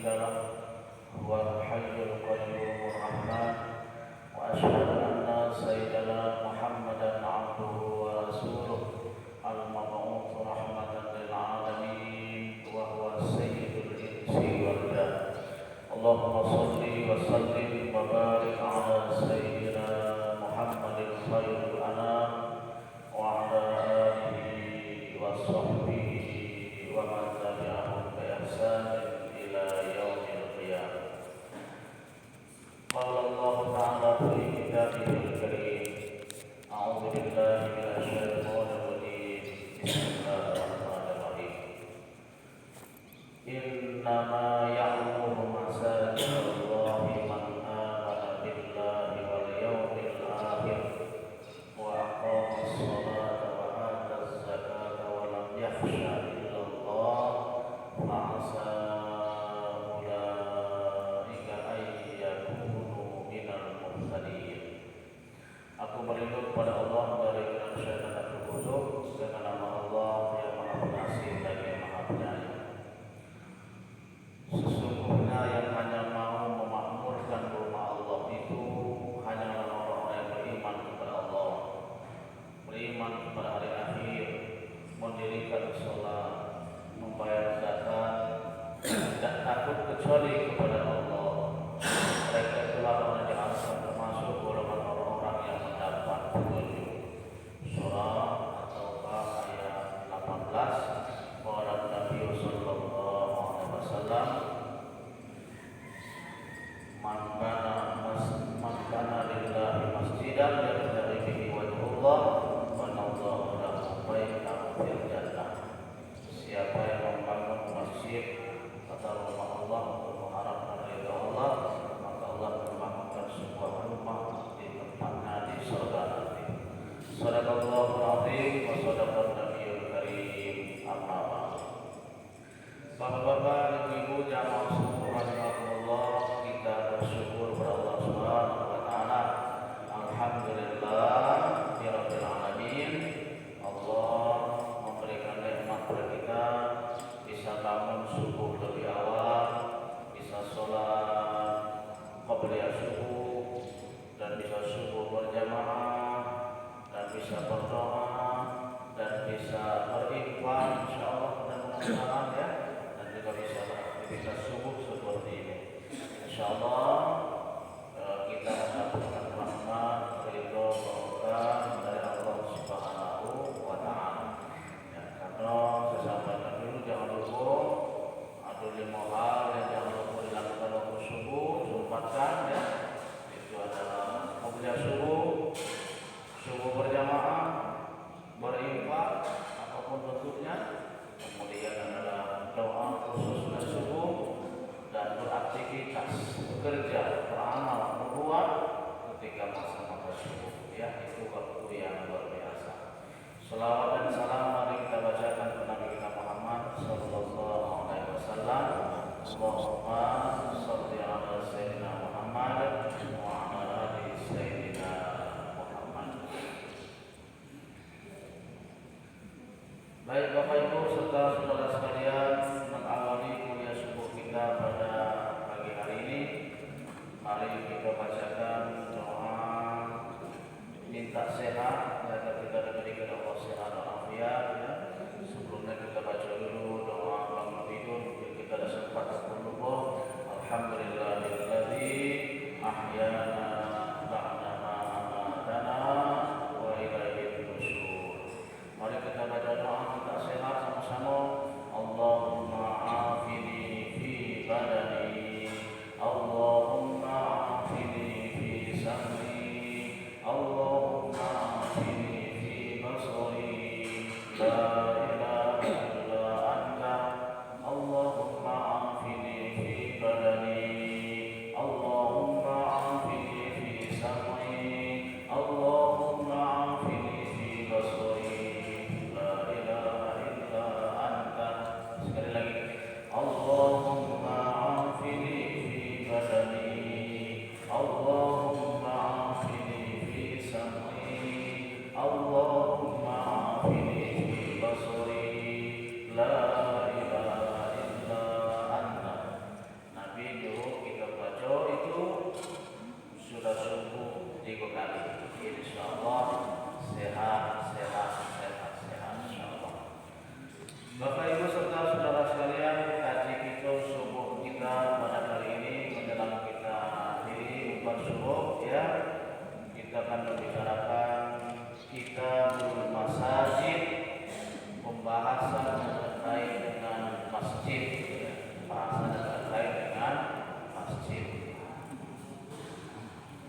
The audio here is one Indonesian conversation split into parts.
شريك له هو الحي القيوم الرحمن وأشهد أن سيدنا محمدا عبده ورسوله المبعوث رحمة للعالمين وهو سيد الإنس والجان. اللهم صل وسلم وبارك على سيدنا محمد خير الأنام وعلى آله وصحبه ومن تبعهم بإحسان إلى يوم القيامة. قال الله تعالى في كتابه الكريم: أعوذ بالله من الشيطان الرجيم. بسم الله الرحمن الرحيم. إنما يعمر مساجد الله من آمن بالله واليوم الآخر وأقام الصلاة وآتى الزكاة ولم يخش إلا الله فعسى أولئك أن يكونوا من المهتدين. Aku berlindung pada Allah dari syaitan yang terkutuk dengan nama Allah yang Maha Pengasih dan yang Maha Penyayang. Sesungguhnya yang hanya mau memakmurkan rumah Allah itu hanyalah orang-orang yang beriman kepada Allah, beriman kepada hari akhir, mendirikan sholat, membayar zakat, tidak takut kecuali kepada Allah. Mereka itulah orang yang akan termasuk golongan orang-orang yang mendapat petunjuk. Surah At-Taubah ayat 18. Qala Nabi sallallahu alaihi wasallam, man bana lillahi masjidan yabtaghi bihi wajhullah wa nawwara lahu baitan fil jannah. Siapa yang membangun masjid atau rumah Allah untuk mengharapkan ridha Allah, maka Allah membangunkan sebuah rumah di tempatnya di surga nanti. Shadaqallahul azim wa shadaqan nabiyul karim. Amma ba'd. Bapak-bapak, ibu-ibu, jamaah sekalian rahimakumullah, kita bersyukur kepada Allah Subhanahu wa taala. Alhamdulillah rabbil alamin. Allah memberikan nikmat kepada kita bisa bangun subuh lebih awal, bisa sholat qabliyah subuh, dan bisa subuh berjamaah, dan bisa berdoa, dan bisa berinfak insyaallah, dan mudah-mudahan ya, dan juga bisa beraktivitas subuh seperti ini. Insyaallah kita mendapatkan rahmat, ridho, berkah dari Allah Subhanahu wa taala. Ya, karena saya sampaikan dulu, jangan lupa ada 5 hal yang jangan lupa dilakukan waktu subuh, sempatkan ya. Itu adalah qabliyah subuh, subuh berjamaah, berinfak apapun bentuknya, kemudian adalah doa khusus subuh, dan beraktivitas, bekerja, beramal, berbuat ketika masa-masa subuh. Ya, itu waktu yang luar biasa. Selawat dan salam mari kita bacakan kepada Nabi kita Muhammad sallallahu alaihi wasallam. Allahumma shalli ala sayyidina Muhammad wa ala ali sayyidina Muhammad. Baik Bapak Ibu serta saudara sekalian, mengawali kuliah subuh kita pada pagi hari ini, mari kita bacakan doa minta sehat agar kita diberikan Allah sehat dan afiat ya. Sebelumnya kita baca dulu doa bangun tidur, mungkin kita ada sempat berdoa. Alhamdulillahilladzi ahyana ba'da ma amatana wa ilaihi nusyur. Mari kita baca doa minta sehat sama-sama. Allahumma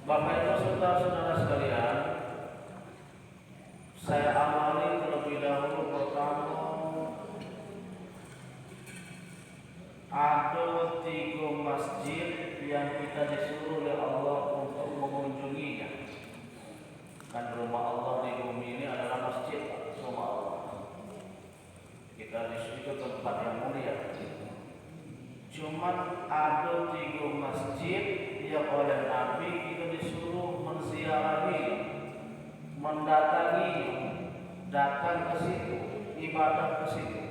Bapak Ibu saudara-saudara sekalian, saya awali terlebih dahulu pertama ada 3 masjid yang kita disuruh oleh Allah untuk mengunjunginya. Kan rumah Allah di bumi ini adalah masjid, rumah Allah. Kita disuruh ke tempat yang mulia. Cuman ada 3 masjid yang oleh Nabi kita disuruh menziarahi, mendatangi, datang ke situ, ibadah ke situ.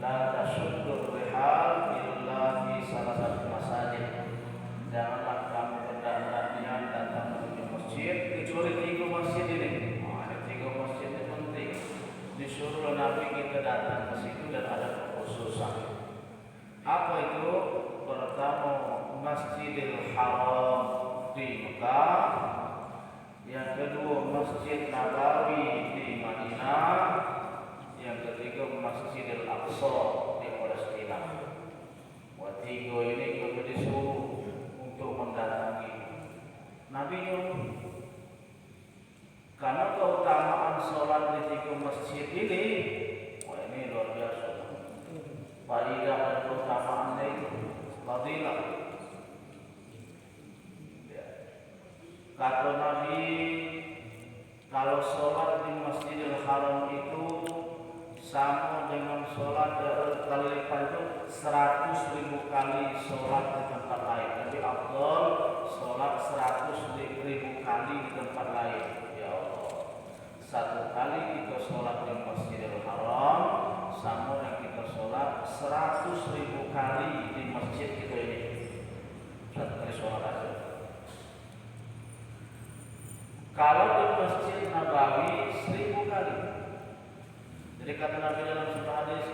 La tasuddur rihal illa fi salah satu masjid. Janganlah kamu berdandan datang menuju masjid kecuali 3 masjid ini. Ada 3 masjid yang penting. Disuruh Nabi kita datang ke situ dan ada kekhususan. Apa itu? Pertama Masjidil Haram di Mekah, yang kedua Masjid Nabawi di Madinah, yang ketiga Masjidil Aqsa di Palestina. Tiga ini kita disuruh untuk mendatangi. Nabi nyuruh karena keutamaan sholat di 3 masjid ini, ini luar biasa. Fadilah dan keutamaannya itu fadilah. Kata Nabi, kalau sholat di Masjidil Haram itu sama dengan sholat kali lipat itu 100.000 kali sholat di tempat lain. Lebih afdal sholat 100.000 kali di tempat lain. Ya Allah, 1 kali kita sholat di Masjidil Haram sama dengan kita sholat 100.000 kali di masjid kita ini. 1 kali sholat aja. Kalau di Masjid Nabawi 1000 kali. Jadi kata Nabi dalam sebuah hadis,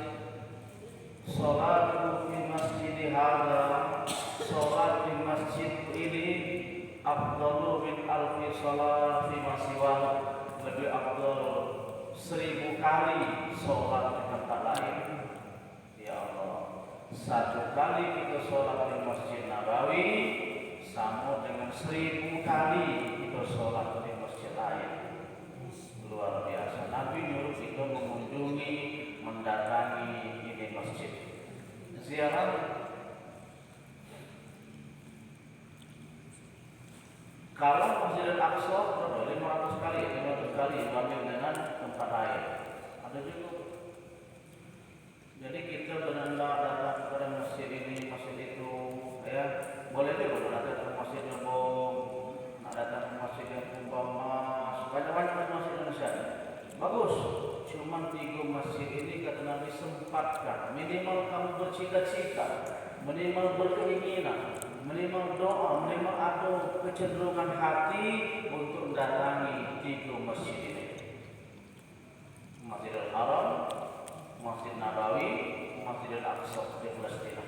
"Sholatu fi masjidi hadza", sholat di masjid ini afdalu min alfi sholat fi masiwa, lebih afdal 1000 kali sholat di tempat lain. Ya Allah, 1 kali kita sholat di Masjid Nabawi sama dengan 1000 kali kita sholat di masjid lain. Luar biasa. Nabi nyuruh kita mengunjungi, mendatangi ini masjid. Ziarah. Kalau Masjidil Aqsa 500 kali dibanding dengan tempat lain. Ada juga. Jadi kita benar-benar datang kepada masjid ini, masjid itu, ya boleh juga datang ke masjid yang datang ke masjid yang umpama, banyak-banyak masjid Indonesia. Bagus. Cuma 3 masjid ini kata Nabi sempatkan. Minimal kamu bercita-cita, minimal berkeinginan, minimal doa, minimal ada kecenderungan hati untuk datangi 3 masjid ini. Masjidil Haram, Masjid Nabawi, Masjidil Aqsa di Palestina.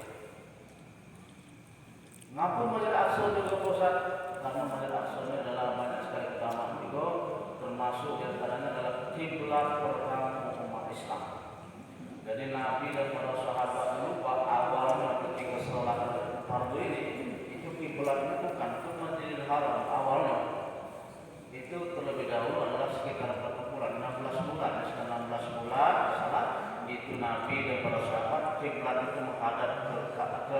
Ngapa Masjid Aqsa juga pusat? Karena Masjid Aqsa ini adalah banyak sekali keutamaan juga, termasuk diantaranya adalah kiblat pertama umat Islam. Jadi Nabi dan para sahabat lupa awalnya ketika sholat fardu ini itu kiblatnya bukan ke Masjidil Haram awalnya. Itu terlebih dahulu adalah sekitar berapa bulan? 16 bulan. Setelah 16 bulan salat itu Nabi dan para sahabat kiblat itu menghadap ke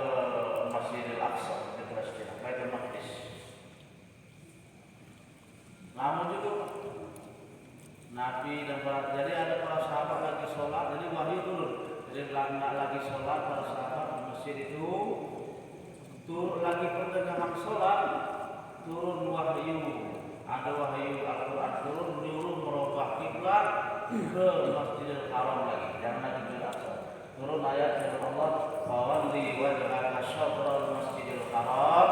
Masjidil Aqsa di Palestina, Baitul Maqdis. Namun juga Nabi dan jadi ada para sahabat lagi sholat, jadi wahyu turun. Jadi nggak lagi sholat para sahabat di masjid itu turun lagi pertengahan sholat, turun wahyu. Ada wahyu Al-Quran turun menyuruh merubah kiblat ke Masjidil Haram lagi, jangan lagi Masjidil Aqsa. Turun ayat dari Allah, "Fawalli wajhaka syatral Masjidil Haram",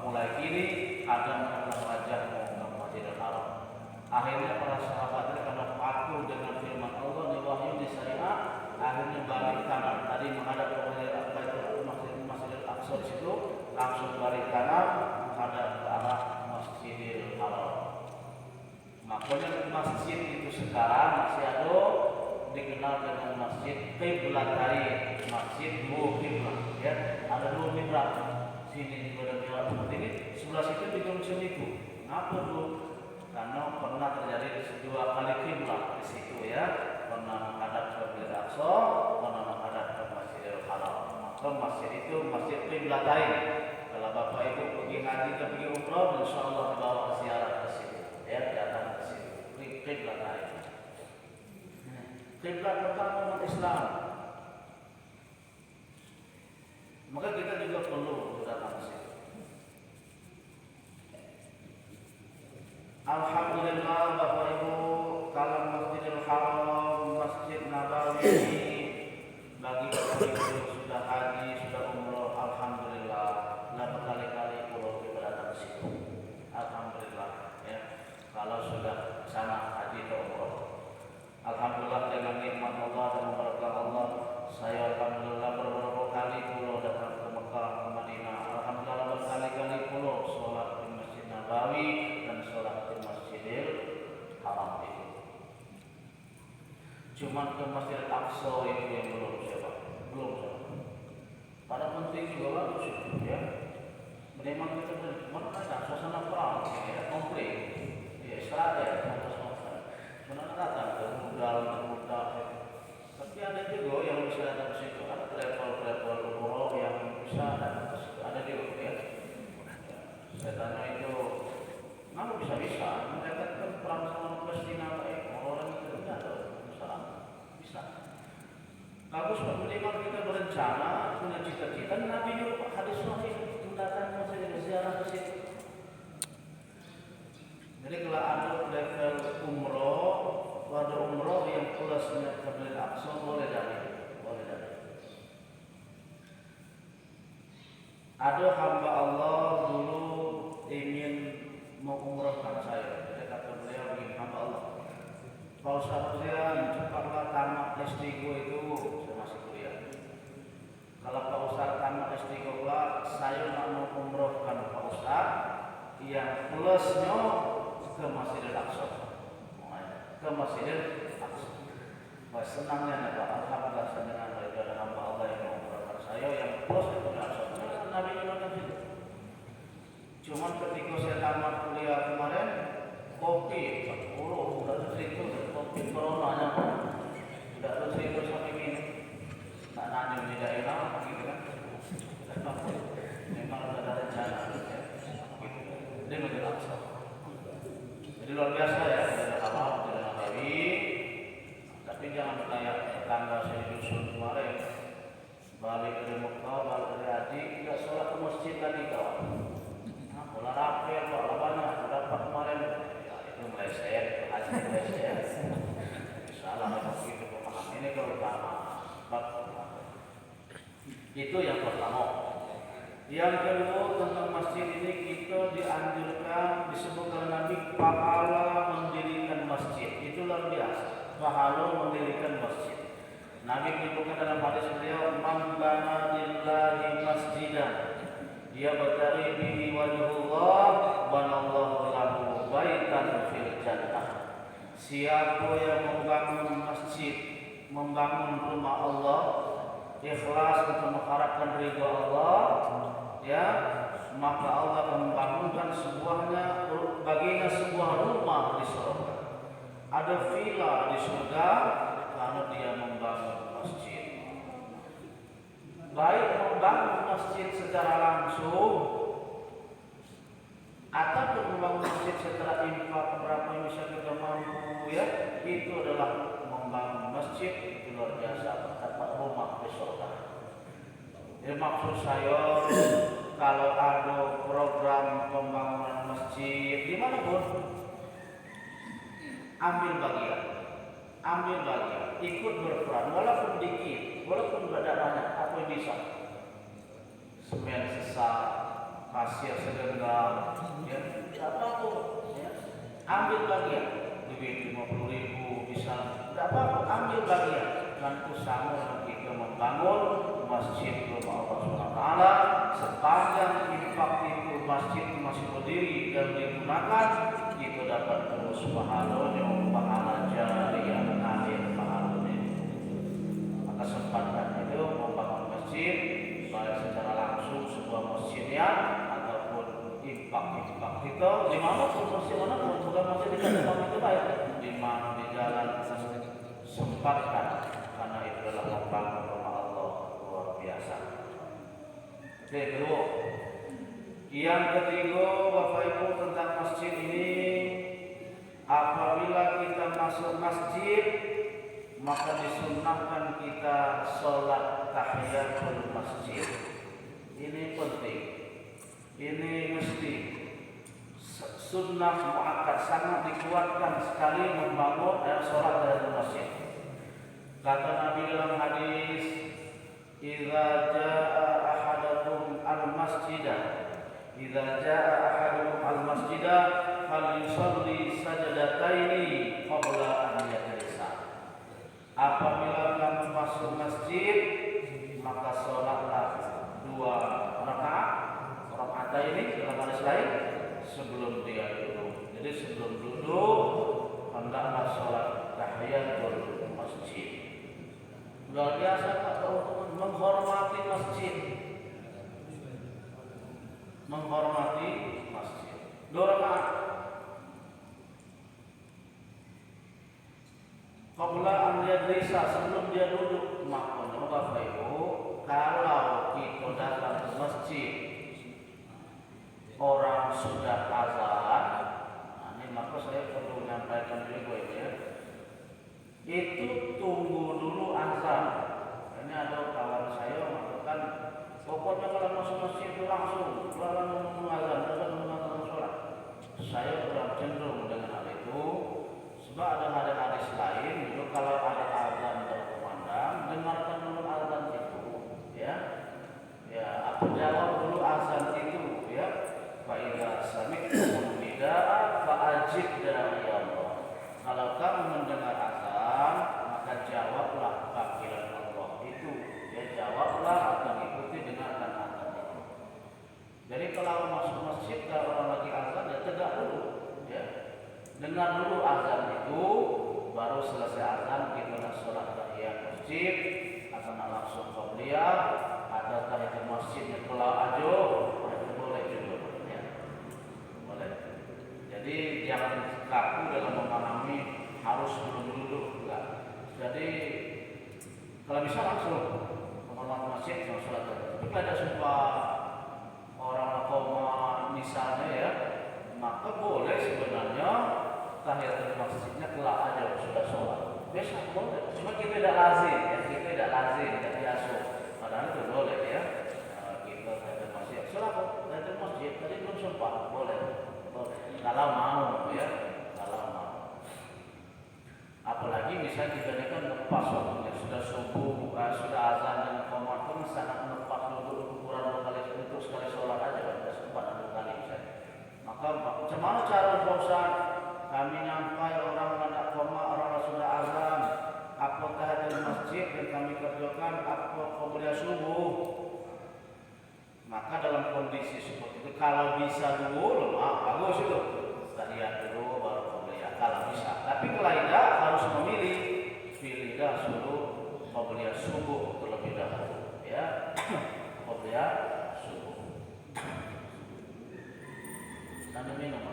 mulai kini ada menatap wajahmu ke Masjidil Haram. Akhirnya para sahabat karena patuh dengan firman Allah di wahyu di syariat, akhirnya balik kanan. Tadi menghadap ke Masjidil Aqsa di situ, langsung balik kanan menghadap ke arah Masjidil Haram. Makanya masjid itu sekarang masih ada dikenal dengan Masjid Qiblatain, Masjid Dua Qiblat. Ya, ada 2 qiblat. Sini juga ada qiblat seperti ini, Kenapa Bu? Karena pernah terjadi 2 kali kiblat di situ ya. Pernah menghadap ke Masjidil Aqsa, pernah menghadap ke Masjidil Haram. Maka masjid itu masjid qiblatain. Kalau Bapak Ibu pergi haji atau pergi umrah, insyaallah dibawa ziarah ke situ. Ya, datang ke situ. Qiblatain. Kiblat pertama umat Islam. Maka kita juga perlu datang ke situ. Alhamdulillah Bapak Ibu, kalau Masjidil Haram, Masjid Nabawi ini bagi Bapak Ibu yang sudah haji, sudah umroh, alhamdulillah, lah berkali-kali pulau kita datang ke situ. Alhamdulillah ya. Kalau sudah sana haji atau umroh. Alhamdulillah dengan nikmat Allah dan berkah Allah, saya alhamdulillah beberapa kali pulau datang ke Mekah, ke Madinah. Alhamdulillah berkali-kali pulau sholat di Masjid Nabawi dan sholat di Masjidil Haram itu. Cuman ke Masjidil Aqsa itu yang belum siapa, belum siapa. Pada penting juga bagus ya. Memang kita mana ada suasana perang, ya konflik, ya Israel atau Israel. Mana datang ke muda, tapi ada juga yang bisa datang ke situ. Ada travel umroh yang bisa datang ke situ. Ada juga ya. Saya tanya itu, kenapa bisa? Mereka kan perang sama Palestina, orang itu tidak ada masalah. Bisa. Bagus memang kita berencana, punya cita-cita. Nabi juga hadis sahih datang ke ziarah ke situ. Jadi kalau ada level umroh yang plusnya ke Masjidil Aqsa boleh dari. Ada hamba Allah dulu ingin mengumrohkan saya. Jadi kata beliau begini, hamba Allah, Pak Ustaz Rian, cepatlah tamat S3 itu, saya masih kuliah. Kalau Pak Ustaz tamat S3 saya nak mengumrohkan Pak Ustaz yang plusnya ke Masjidil Aqsa. Ke Masjidil Aqsa. Wah, senangnya Pak, alhamdulillah senang daripada hamba Allah yang mengumrohkan saya yang plus ke Masjidil Aqsa. Nabi melakukan itu. Cuma ketika saya tamat kuliah kemarin, kopi, udah cerita kopi coronanya, udah cerita sampai ini, tak nanya di daerah, gitu kan? Memang ada rencana, ya. Dia Masjidil Aqsa. Jadi luar biasa ya, tidak halal, tidak nabawi, tapi jangan kayak tetangga saya di dusun kemarin. Balik dari Mekah, balik dari haji, tidak sholat ke masjid lagi kawan. Bola rapel, bola banyak, dapat kemarin. Ya, itu meleset, haji meleset. Salah begitu pemahaman. Ini terutama. Itu yang pertama. Yang kedua tentang masjid ini kita dianjurkan disebut oleh Nabi pahala mendirikan masjid. Itu luar biasa. Pahala mendirikan masjid. Nabi menyebutkan dalam hadis beliau, "Man bana lillahi masjidan, dia bercari bihi wajhullah, banallahu lahu baitan fil jannah." Siapa yang membangun masjid, membangun rumah Allah, ikhlas untuk mengharapkan ridha Allah, ya, maka Allah akan membangunkan baginya sebuah rumah di surga. Ada villa di surga karena dia membangun masjid. Baik membangun masjid secara langsung ataupun membangun masjid secara infak berapa yang bisa kita mampu, ya, itu adalah membangun masjid. Itu luar biasa, dapat rumah di surga. Jadi maksud saya, kalau ada program pembangunan masjid dimanapun, ambil bagian, ikut berperan, walaupun dikit, walaupun tidak banyak, apa yang bisa. Semen sesak, pasir segenggam, ya, tidak apa-apa, ya. Ambil bagian, duit 50.000 bisa, tidak apa-apa, ambil bagian. Dan usaha kita membangun masjid rumah Allah SWT. Sepanjang infak itu masjid masih berdiri dan digunakan, itu dapat terus pahala jariyah akhir pahalanya. Maka sempatkan itu membangun masjid, baik secara langsung sebuah masjidnya ataupun infak itu Kita di mana pun masjid mana pun bukan masjid di kantor itu baik. Di mana di jalan sempatkan karena itu adalah membangun rumah Allah luar biasa. Oke, kedua. Yang ketiga, Bapak Ibu tentang masjid ini, apabila kita masuk masjid maka disunnahkan kita sholat tahiyatul masjid. Ini penting. Ini mesti sunnah muakkad, sangat dikuatkan sekali membangun sholat tahiyatul masjid. Kata Nabi dalam hadis, "Idza jaa ahadakum al-masjidah, idza jaa ahadukum al-masjidah falyusalli sajdataini qabla an yajlisa." Apabila kamu masuk masjid, maka sholatlah 2 rakaat. Rakaat ini dalam hadis lain sebelum dia duduk. Jadi sebelum duduk hendaklah sholat tahiyatul masjid. Luar biasa Pak, teman-teman, menghormati masjid. Menghormati masjid. 2 rakaat. Qabla an yajlisa, sebelum dia duduk. Makanya Bapak Ibu, kalau kita datang ke masjid orang sudah azan, ini maka saya perlu menyampaikan juga ya. Itu tunggu dulu azan. Ini ada kawan saya mengatakan, pokoknya kalau masuk masjid itu langsung menunggu azan, menunggu sholat. Saya kurang cenderung dengan hal itu. Sebab ada hadis lain juga kalau ada azan terkumandang, dengarkan dulu azan itu, ya. Ya, apa jawab dulu azan itu, ya. Fa idza sami'tum nidaa fa ajib da'i Allah. Kalau kamu mendengar azan, maka jawablah panggilan Allah itu. Ya, jawablah atau ikuti dengarkan azan itu. Jadi kalau masuk masjid kalau orang lagi azan ya tegak dulu, ya. Dengar dulu azan itu, baru selesai azan kita nak sholat tahiyat masjid, akan langsung qabliyah, ada tahiyat masjidnya kalau ajo, itu boleh juga, ya. Boleh. Jadi jangan kaku dalam memahami harus duduk enggak. Jadi kalau bisa langsung menghormati masjid, langsung sholat. Tapi kalau ada sumpah orang koma misalnya ya, maka boleh sebenarnya tahiyatul masjidnya kelak aja sudah sholat. Biasa boleh. Cuma kita tidak lazim, ya. Kita tidak lazim, tidak biasa. Padahal itu boleh ya. Kita tahiyatul masjid. Sholat tahiyatul masjid tadi belum sumpah, boleh. Boleh. Kalau mau ya, kalau mau. Apalagi misalnya kita ini kan lepas waktunya sudah subuh, sudah azan dan qomat pun sangat lepas dulu ukuran 2 kali untuk sekali sholat aja, ada sempat 2 kali misalnya. Maka macam mana cara Ustaz? Kami nyampai orang hendak koma, orang sudah azan. Apakah di masjid yang kami kerjakan apa qabliyah subuh? Maka dalam kondisi seperti itu, kalau bisa dulu, bagus itu. Tahiyat dulu baru qabliyah kalau bisa. Tapi kalau tidak harus memilih, pilihlah suruh qabliyah subuh terlebih dahulu, ya. Qabliyah subuh. Sambil minum.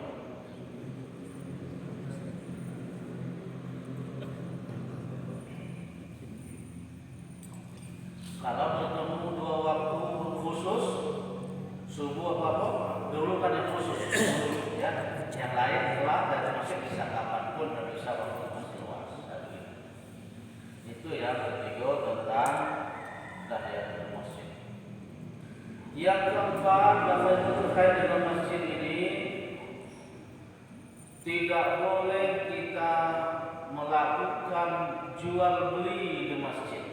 Kalau bertemu 2 waktu khusus, subuh apa dulu kan yang khusus, ya. Yang lain telah dan masih bisa kapanpun dan bisa waktu masih luas. Itu yang ketiga tentang tahiyatul masjid. Yang keempat, Bapak Ibu terkait dengan masjid ini, tidak boleh kita melakukan jual beli di masjid.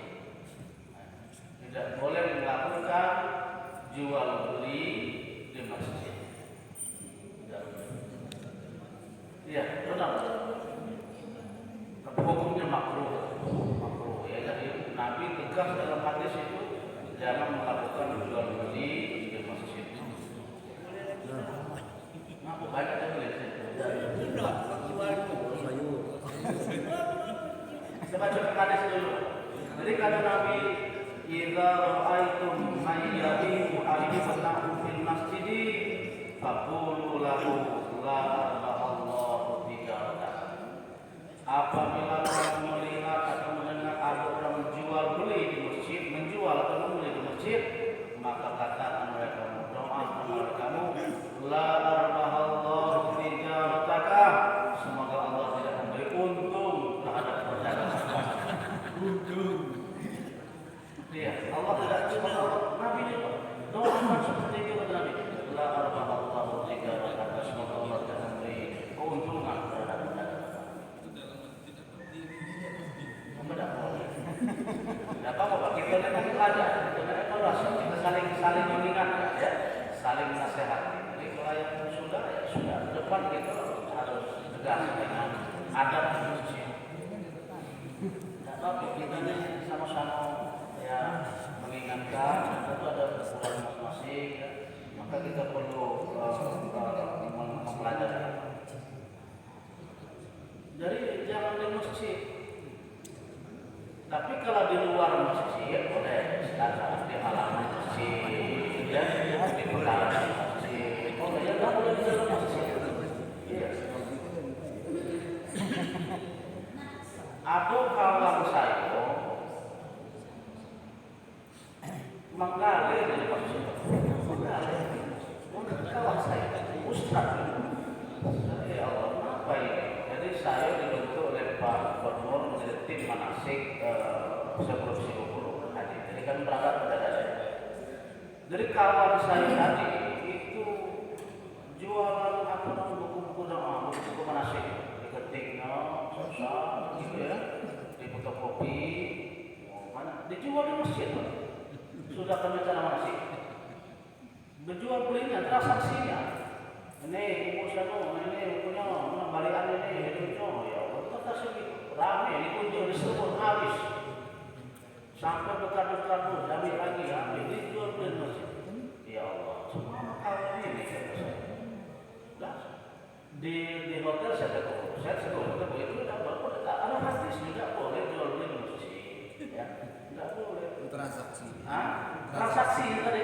Tidak boleh melakukan jual beli di masjid. Ya, benar. Tapi hukumnya makruh, makruh ya. Jadi Nabi tegas dalam hadis itu jangan melakukan jual beli di masjid. Nah, banyak yang beli. Kita baca hadis dulu. Jadi kata Nabi, "Idza ra'aitum may yabi'u ayyatan fil masjid faqulu lahu la arbahallahu tijaratan. Apabila kamu melihat atau mendengar ada orang menjual beli di masjid, menjual atau membeli di masjid, maka katakan mereka berdoa kepada kamu, la arbahallahu tijarataka, semoga Allah tidak memberi untung terhadap perdagangan. Untung. Iya, Allah tidak semoga Nabi juga doakan seperti itu kepada Nabi. La arbahallahu tijarataka, semoga Allah tidak memberi keuntungan terhadap perdagangan. Tidak boleh. Tidak apa-apa, kita kan belajar, kita evaluasi, kita saling mengingatkan, ya, saling menasehati. Jadi kalau yang sudah, ya sudah. Depan kita harus tegas dengan adab masjid. Tidak apa-apa, kita ini sama-sama ya mengingatkan. Tentu ada kekurangan masing-masing, ya. Maka kita perlu mempelajari. Jadi jangan di masjid. Tapi kalau di luar masjid boleh, silakan di halaman masjid, ya, di pekarangan masjid. Oh ya, nggak boleh di dalam masjid. Iya. Ada kawan saya menggali di masjid. Menggali. Kawan saya, Ustaz. Ya Allah, apa ini? Jadi saya dibentuk oleh Pak Gubernur menjadi tim manasik sebelum Sibuk haji. Jadi kan berangkat pada saya. Jadi kawan saya tadi itu jualan apa namanya buku-buku doa, buku-buku manasik, diketiknya susah, gitu ya, di fotokopi, mana dijual di masjid, Pak. Sudah kami cara manasik, berjual belinya, transaksinya. Ini ibu saya, ini punya balikan ini, hidupnya, ya Allah, kasih rame, dikunjung, diserbu, habis. Sampai berkardus-kardus, ambil lagi, ambil, dijual beli masjid. Ya Allah, semua kali ini nah, di hotel saya ketemu, saya itu tidak boleh, ada hadis tidak boleh jual beli masjid, ya, tidak boleh. Transaksi. Transaksi tadi.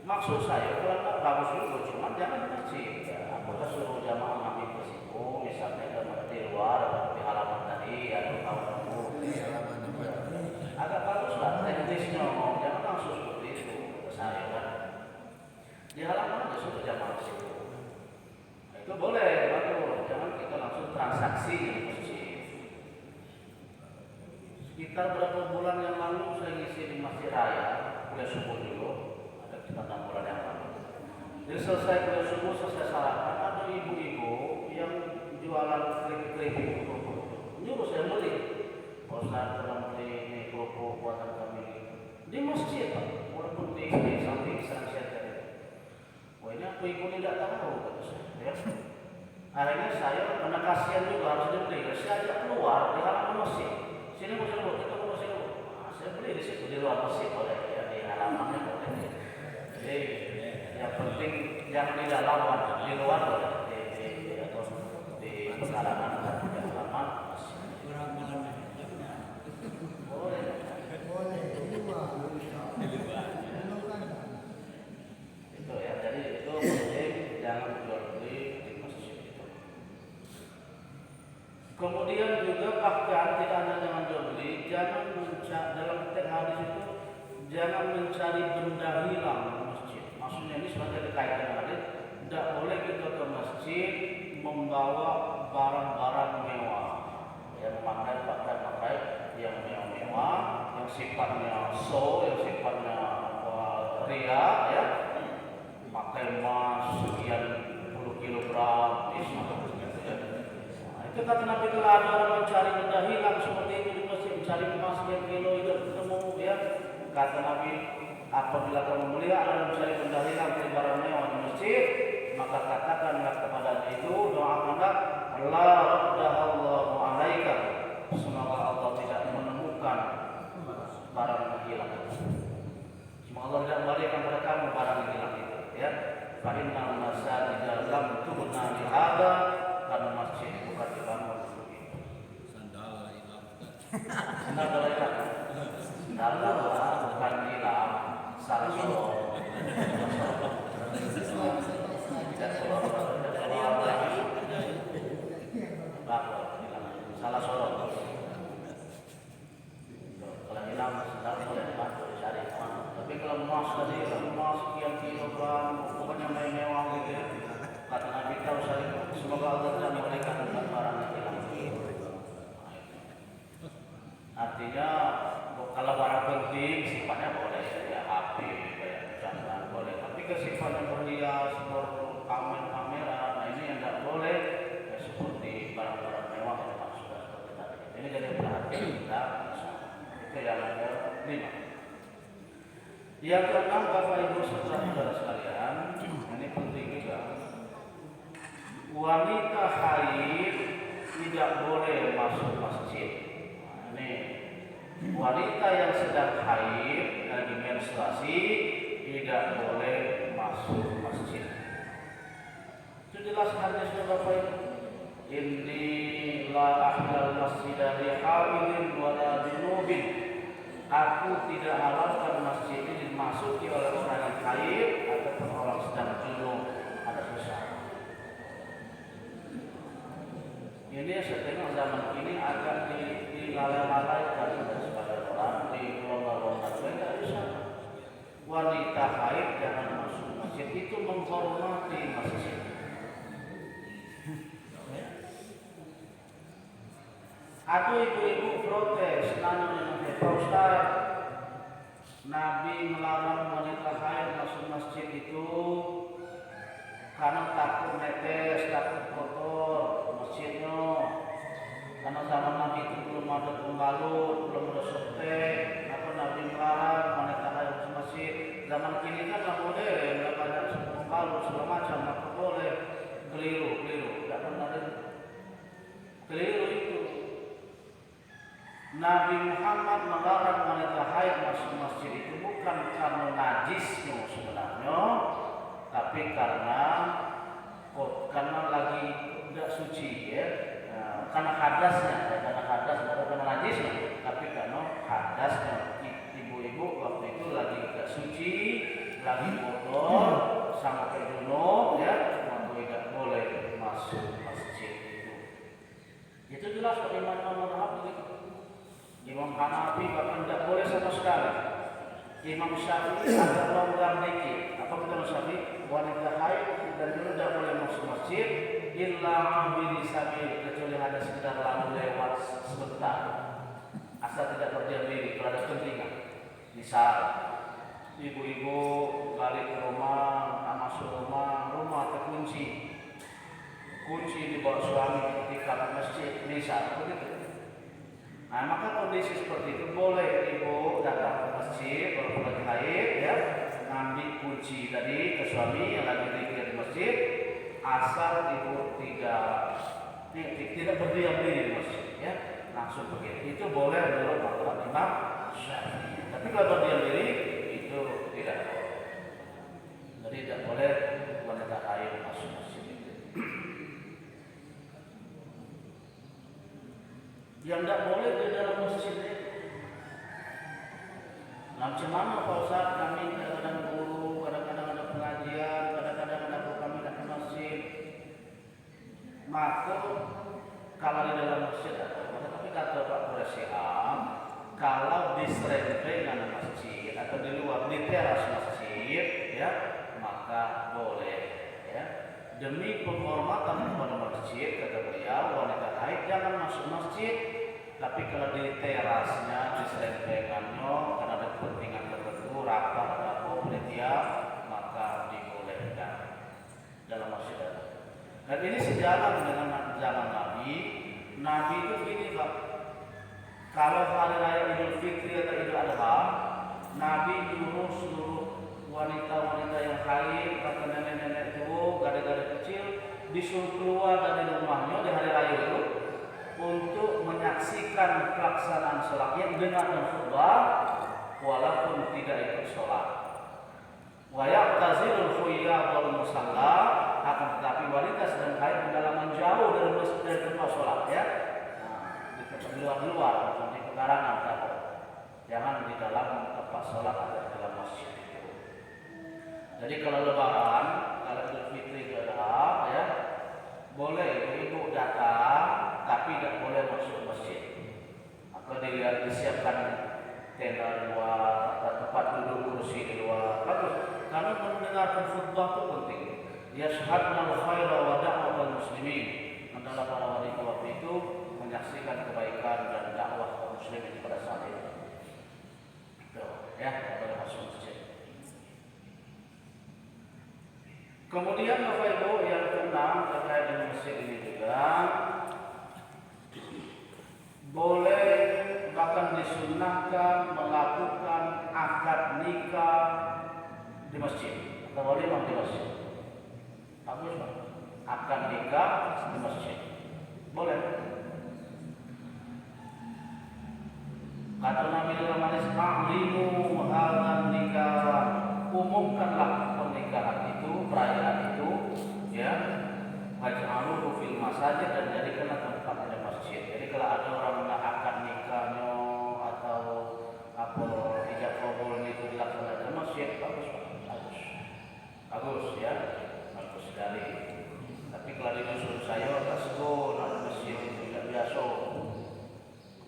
Maksud saya kurang bagus juga, cuma jangan di masjid. Ya, apakah suruh jamaah ngambil ke situ, misalnya di luar, di halaman tadi, atau kamu Di halaman depan. agak bagus lah teknisnya, jangan langsung seperti itu ke saya kan. Di halaman ada suruh jamaah ke situ. Itu boleh, bagus. Jangan kita langsung transaksi di masjid. Sekitar berapa bulan yang lalu saya ngisi di Masjid Raya, kuliah subuh dulu. Kita 6 bulan yang lalu. Jadi selesai kuliah subuh, selesai sarapan, ada ibu-ibu yang jualan keripik kerupuk. Nyuruh saya beli. Ustaz pernah beli ini kerupuk buatan kami di masjid, Pak. Walaupun di samping serang saya tadi. Wah, ini aku ibu tidak tahu, kata saya. Ya. Akhirnya saya karena kasihan juga harus dibeli. Saya ajak keluar di halaman masjid. Sini masjid dulu, kita ke masjid dulu. Nah, saya beli di situ di luar masjid boleh, ya, di halamannya boleh. Jadi yang penting jangan di dalam, di luar boleh, di pekarangan dan di halaman boleh. Itu ya, jadi itu penting jangan jual beli di masjid itu. Kemudian juga bahkan tidak hanya jangan jual beli, jangan mencari dalam hadis itu jangan mencari benda hilang. Maksudnya ini sebenarnya dikaitkan dengan hadis, tidak boleh kita ke masjid membawa barang-barang mewah, yang memakai pakaian yang mewah-mewah, yang sifatnya show, yang sifatnya ria, ya, pakai emas sekian puluh kilogram, ya. Nah, itu kata Nabi kalau ada orang mencari benda hilang seperti itu di masjid, mencari emas sekian kilo itu ketemu, ya, kata Nabi, apabila kamu melihat ada mencari benda hilang dari barang mewah di masjid, maka katakanlah kepada itu, doakanlah, la raddahallahu alaika, semoga Allah tidak menemukan barang yang hilang. Semoga Allah tidak membalikan kepada kamu barang yang hilang itu, ya. Fa innal masajida lam tubna li hadza, karena masjid bukan dibangun untuk itu. Sandal hilang. Sandal hilang. Sandal bukan hilang. Salah satu. Tidak keluar. emas tadi, emas sekian kilogram, pokoknya mewah gitu ya. Kata Nabi tahu saya, semoga Allah tidak memberikan barang yang hilang. Artinya kalau barang penting sifatnya boleh ya HP, kayak jangan boleh. Tapi sifatnya berhias, berpamer-pameran, nah ini yang tidak boleh. Ya, seperti barang-barang mewah yang masuk seperti tadi. Ini jadi perhatian kita. Itu yang kelima. Yang keenam, Bapak Ibu saudara sekalian, ini penting juga. Wanita haid tidak boleh masuk masjid. Nah, ini wanita yang sedang haid lagi menstruasi tidak boleh masuk masjid. Itu jelas hadisnya Bapak Ibu. Inni la ahlal masjida li haidin wa la junubin. Aku tidak halalkan masjid ini dimasuki oleh orang yang haid ataupun orang sedang junub ada susah. Ini setengah zaman ini agak dilalai-lalaikan dan sebagian orang di lomba-lomba tidak bisa. Wanita haid jangan masuk masjid, itu menghormati masjid. Atau ibu-ibu protes, nanya Pak Ustaz, Nabi melarang wanita haid masuk masjid itu karena takut netes, takut kotor masjidnya. Karena zaman Nabi itu belum ada pembalut, belum ada softtek, apa Nabi melarang wanita haid masuk masjid. Zaman kini kan nggak modern, nggak banyak pembalut segala macam, nggak boleh. Keliru, nggak pernah ada. Keliru itu. Nabi Muhammad melarang wanita haid masuk masjid itu bukan karena najisnya sebenarnya, tapi karena lagi tidak suci ya, karena hadasnya, bukan karena najisnya, tapi karena hadasnya. Ibu-ibu waktu itu lagi tidak suci, lagi kotor, sampai junub ya, maka tidak boleh masuk masjid itu. Itu jelas Pak Imam Mazhab begitu. Imam Hanafi bahkan tidak boleh sama sekali. Imam Syafi'i agak longgar dikit. Apa kata Syafi'i? Wanita haid dan dulu tidak boleh masuk masjid illa abiri sabil, kecuali ada sekedar lalu lewat sebentar. Asal tidak berdiam diri kalau ada kepentingan. Misal ibu-ibu balik ke rumah, masuk rumah terkunci. Kunci dibawa suami ketika ke masjid, misal begitu. Nah, maka kondisi seperti itu boleh ibu datang ke masjid walaupun lagi haid ya, ngambil kunci tadi ke suami yang lagi di masjid, asal ibu tidak berdiam diri di masjid ya, langsung begitu. Itu boleh menurut mazhab Imam Syafi'i. Tapi kalau berdiam diri itu tidak boleh. Jadi tidak boleh wanita haid masuk masjid itu. Yang tidak boleh di dalam masjid itu. Nah, macam mana Pak Ustaz, kami kadang-kadang guru, kadang-kadang ada pengajian, kadang-kadang ada kami ke masjid. Maka kalau di dalam masjid ada, tapi kata Pak Presiden, kalau di serempengan masjid atau di luar di teras masjid, ya maka boleh. Ya. Demi penghormatan kepada masjid, kata beliau, wanita haid jangan masuk masjid. Tapi kalau di terasnya, di serempengannya, karena ada kepentingan tertentu, rapat atau penelitian, maka dibolehkan dalam masjid. Dan ini sejalan dengan zaman Nabi. Nabi itu gini Pak, kalau hari raya Idul Fitri atau Idul Adha, Nabi nyuruh seluruh wanita-wanita yang haid, bahkan nenek-nenek itu, gadis-gadis kecil, disuruh keluar dari rumahnya di hari raya itu untuk menyaksikan pelaksanaan sholatnya dengan khutbah walaupun tidak ikut sholat. Wa ya'tazilul khuyya wal musalla, akan tetapi wanita sedang haid hendaklah menjauh dari masjid dan tempat sholat ya. Nah, di luar-luar, bukan di pekarangan, jangan di dalam tempat sholat atau di dalam masjid itu. Jadi kalau lebaran, kalau Idul Fitri itu ada ya, boleh ibu datang, tapi tidak boleh masuk masjid. Maka disiapkan tenda luar, tempat duduk kursi di luar. Bagus. Karena mendengarkan khutbah itu penting. Yashhadna al-khaira wa da'watal muslimin. Adalah para wanita waktu itu menyaksikan kebaikan dan dakwah kaum muslimin pada saat itu. Tuh, ya, pada masuk masjid. Kemudian Bapak Ibu yang keenam terkait dengan masjid ini juga boleh bahkan disunnahkan melakukan akad nikah di masjid atau walimah di masjid. Bagus Pak. Akad nikah di masjid boleh. Kata Nabi Muhammad SAW, hadzal nikah, umumkanlah pernikahan itu, perayaan itu, ya, waj'aluhu fil masajid, dan jadikanlah tempatnya masjid. Jadi kalau ada orang akad nikahnya atau apa ijab kabul itu dilaksanakan di masjid, bagus Pak, bagus ya, bagus sekali. Tapi kalau di dusun saya tak segon ada masjid itu tidak biasa.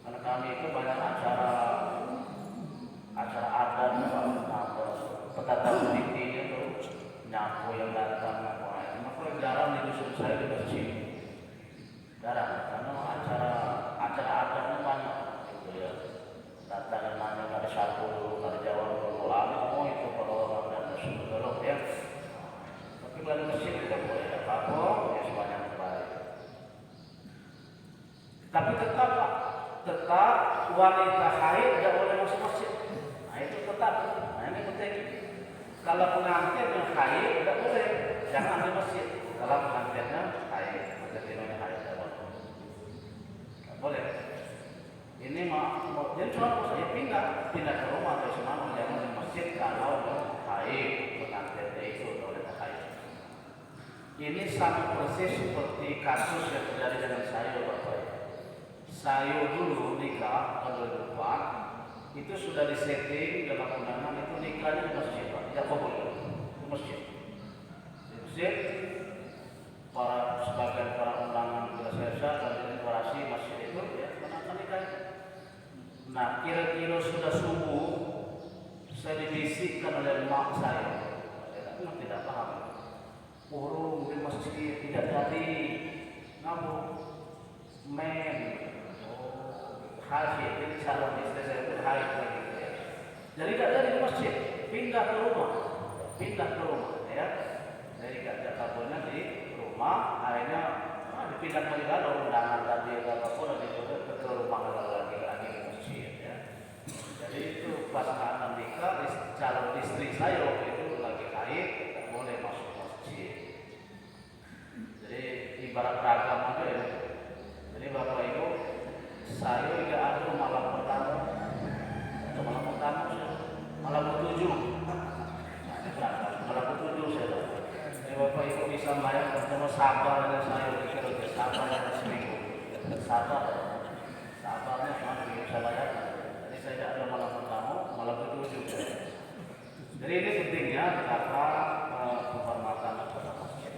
Karena kami itu banyak acara adat, petata politik itu nyapu yang datang apa itu. Maka jarang di dusun saya di masjid, jarang karena acara adatnya banyak gitu ya. Datang namanya ada satu dari Jawa dulu lama itu kalau orang dan dusun dulu ya. Tapi kalau di masjid tidak boleh apa-apa ya semuanya terbaik. Tapi tetap wanita haid tidak boleh masuk masjid. Nah itu tetap. Nah ini penting. Kalau pengantin yang haid tidak boleh, jangan di masjid. Kalau pengantinnya haid, pengantinnya haid tidak boleh. Tidak boleh. Ini mau jadi cuma saya pindah ke rumah atau semua jangan di masjid kalau haid pengantinnya itu wanita haid. Ini sama persis seperti kasus yang terjadi dengan saya Bapak. Saya dulu nikah tahun 2004 itu sudah disetting dalam undangan itu nikahnya di masjid Pak, tidak boleh di masjid. Di masjid sebagian para undangan biasa dan deklarasi masjid itu ya menangkan nikah. Nah kira-kira sudah subuh saya dibisikkan oleh mak saya memang tidak paham. Urung di masjid tidak jadi, namun men haji, jadi calon istri saya itu haid begitu ya. Jadi tidak jadi di masjid, pindah ke rumah ya. Jadi tidak kabulnya di rumah, akhirnya dipindah ke dalam undangan tadi apapun nanti juga ke rumah lagi di masjid ya. Jadi itu pasangan nikah calon istri saya waktu itu lagi haid, tidak boleh masuk masjid. Jadi ibarat ragam aja ya. Jadi Bapak Ibu, saya tidak ada malam pertama atau malam pertama malam ketujuh saya. Jadi Bapak Ibu bisa bayangkan sama sabar dengan saya sabar dengan seminggu, sabarnya cuma bisa bayangkan. Jadi saya tidak ada malam pertama, malam ketujuh. Jadi ini pentingnya betapa penghormatan kepada masjid.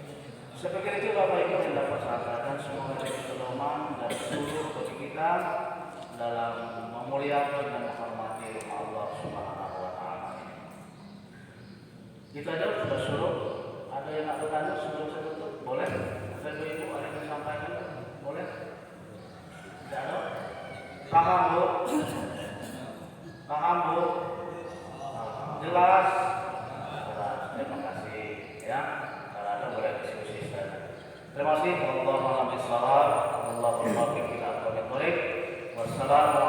Sebagai itu Bapak Ibu yang dapat sampaikan semoga menjadi pedoman dan seluruh bagi kita dalam memuliakan dan menghormati Allah Subhanahu wa taala. Kita aja sudah suruh, ada yang nak bertanya sebelum saya tutup? Boleh? Ada Ibu ada yang sampaikan? Boleh? Tidak ada? Paham Bu? Paham Bu? Jelas? Terima kasih ya. Kalau ada boleh diskusi saja. Terima kasih. Wassalamu